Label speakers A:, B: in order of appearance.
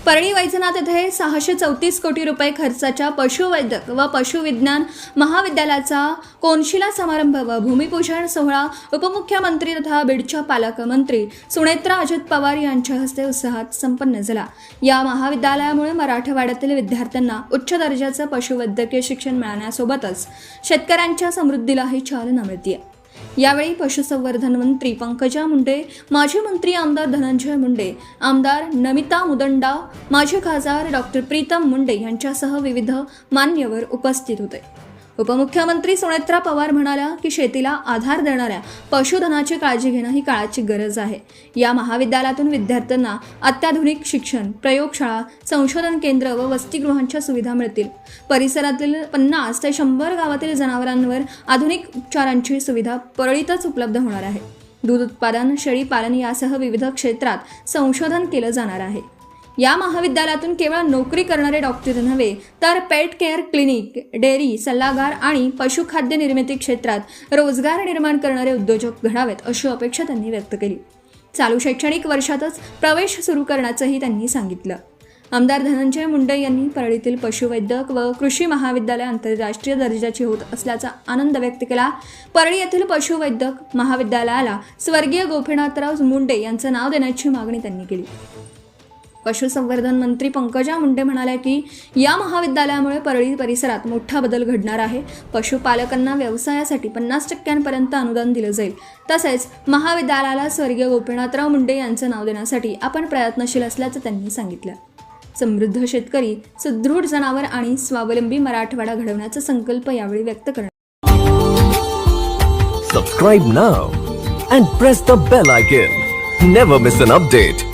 A: परळी वैजनाथ येथे 634 कोटी रुपये खर्चाच्या पशुवैद्यक व पशुविज्ञान महाविद्यालयाचा कोनशिला समारंभ व भूमिपूजन सोहळा उपमुख्यमंत्री तथा बीडच्या पालकमंत्री सुनेत्रा अजित पवार यांच्या हस्ते उत्साहात संपन्न झाला। या महाविद्यालयामुळे मराठवाड्यातील विद्यार्थ्यांना उच्च दर्जाचं पशुवैद्यकीय शिक्षण मिळण्यासोबतच शेतकऱ्यांच्या समृद्धीलाही चालना मिळते। यावेळी पशुसंवर्धन मंत्री पंकजा मुंडे, माजी मंत्री आमदार धनंजय मुंडे, आमदार नमिता मुदंडा, माजी खासदार डॉक्टर प्रीतम मुंडे यांच्यासह विविध मान्यवर उपस्थित होते। उपमुख्यमंत्री सुनेत्रा पवार म्हणाल्या की शेतीला आधार देणाऱ्या पशुधनाची काळजी घेणं ही काळाची गरज आहे। या महाविद्यालयातून विद्यार्थ्यांना अत्याधुनिक शिक्षण, प्रयोगशाळा, संशोधन केंद्र व वसतिगृहांच्या सुविधा मिळतील। परिसरातील 50 ते 100 गावातील जनावरांवर आधुनिक उपचारांची सुविधा परळीतच उपलब्ध होणार आहे। दूध उत्पादन, शेळी पालन यासह विविध क्षेत्रात संशोधन केलं जाणार आहे। या महाविद्यालयातून केवळ नोकरी करणारे डॉक्टर नव्हे तर पेट केअर क्लिनिक, डेअरी सल्लागार आणि पशुखाद्य निर्मिती क्षेत्रात रोजगार निर्माण करणारे उद्योजक घडावेत अशी अपेक्षा त्यांनी व्यक्त केली। चालू शैक्षणिक वर्षातच प्रवेश सुरू करण्याचंही त्यांनी सांगितलं। आमदार धनंजय मुंडे यांनी परळीतील पशुवैद्यक व कृषी महाविद्यालय आंतरराष्ट्रीय दर्जाचे होत असल्याचा आनंद व्यक्त केला। परळी येथील पशुवैद्यक महाविद्यालयाला स्वर्गीय गोपीनाथराव मुंडे यांचं नाव देण्याची मागणी त्यांनी केली। पशुसंवर्धन मंत्री पंकजा मुंडे म्हणाल्या की या महाविद्यालयामुळे परळी परिसरात मोठा बदल घडणार आहे। पशुपालकांना व्यवसायासाठी 50% अनुदान दिलं जाईल। तसेच महाविद्यालयाला स्वर्गीय गोपीनाथराव मुंडे यांचं नाव देण्यासाठी आपण प्रयत्नशील असल्याचं त्यांनी सांगितलं। समृद्ध शेतकरी, सुदृढ जनावर आणि स्वावलंबी मराठवाडा घडवण्याचा संकल्प यावेळी व्यक्त करण्यात।
B: Subscribe now and press the bell icon. Never miss an update.